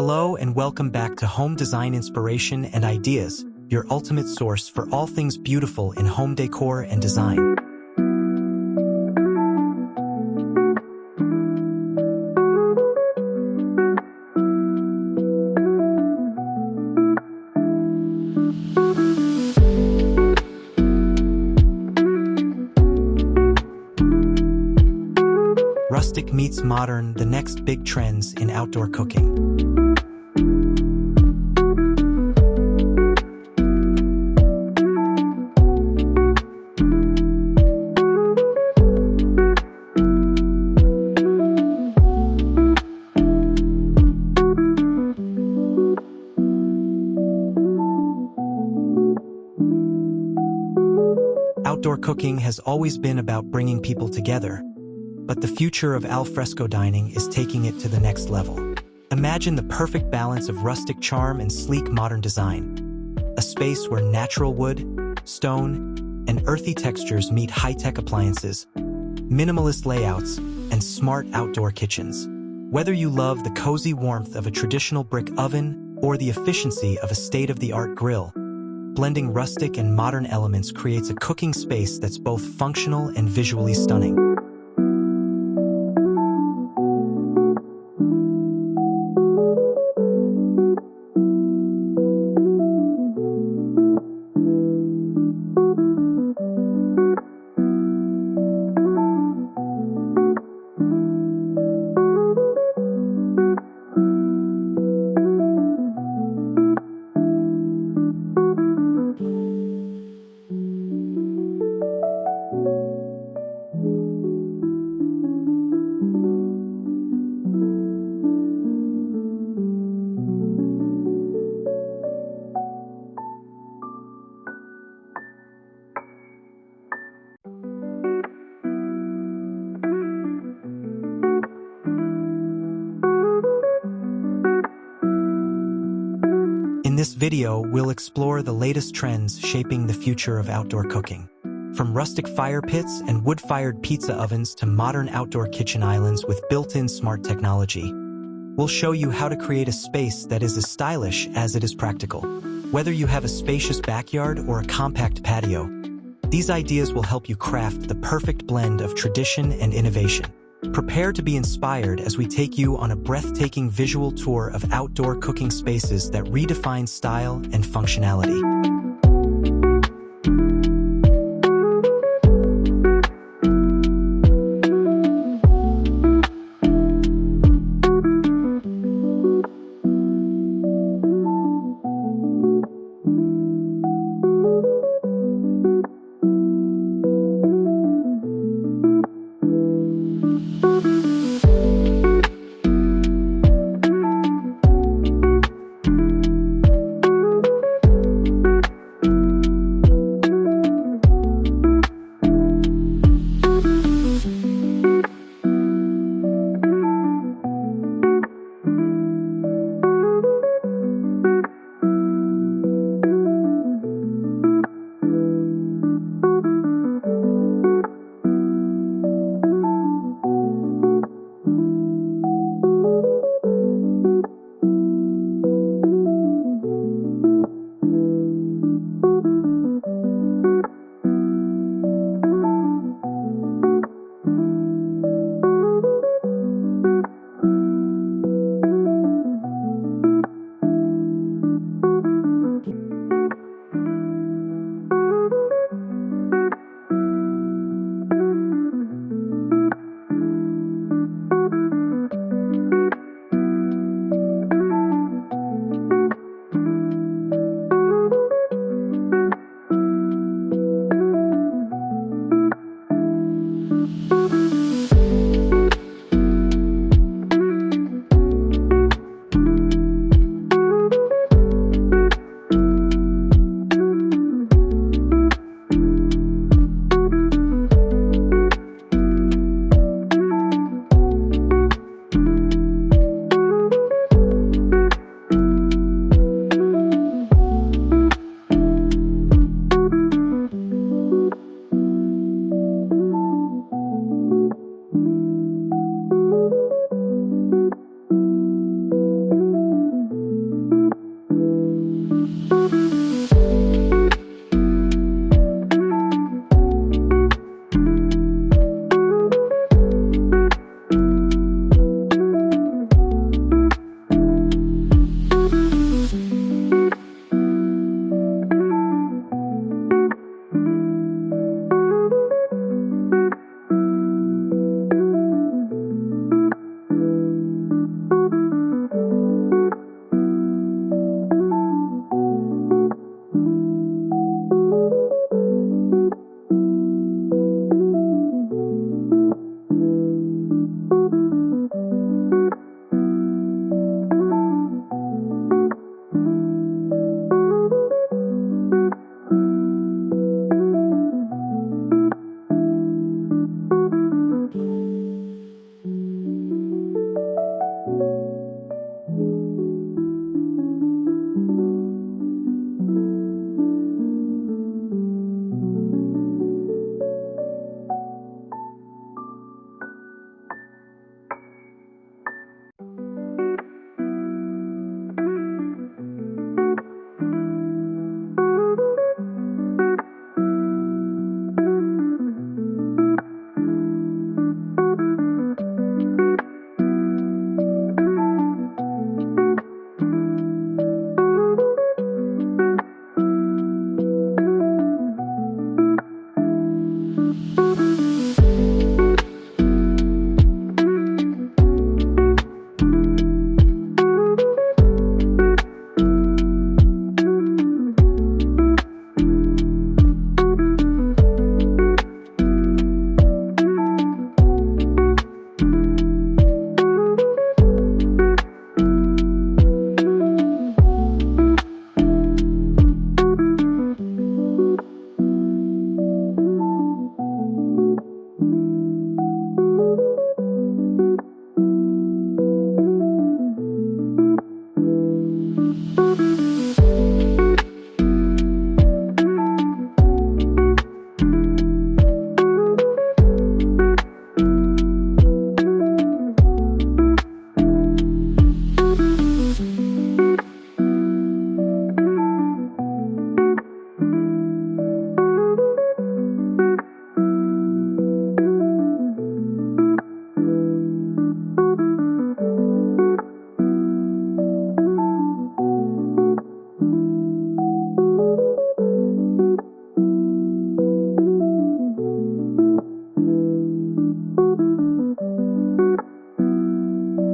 Hello and welcome back to Home Design Inspiration and Ideas, your ultimate source for all things beautiful in home decor and design. Rustic meets modern, the next big trends in outdoor cooking. Outdoor cooking has always been about bringing people together, but the future of al fresco dining is taking it to the next level. Imagine the perfect balance of rustic charm and sleek modern design. A space where natural wood, stone, and earthy textures meet high-tech appliances, minimalist layouts, and smart outdoor kitchens. Whether you love the cozy warmth of a traditional brick oven or the efficiency of a state-of-the-art grill, blending rustic and modern elements creates a cooking space that's both functional and visually stunning. In this video, we'll explore the latest trends shaping the future of outdoor cooking. From rustic fire pits and wood-fired pizza ovens to modern outdoor kitchen islands with built-in smart technology, we'll show you how to create a space that is as stylish as it is practical. Whether you have a spacious backyard or a compact patio, these ideas will help you craft the perfect blend of tradition and innovation. Prepare to be inspired as we take you on a breathtaking visual tour of outdoor cooking spaces that redefine style and functionality.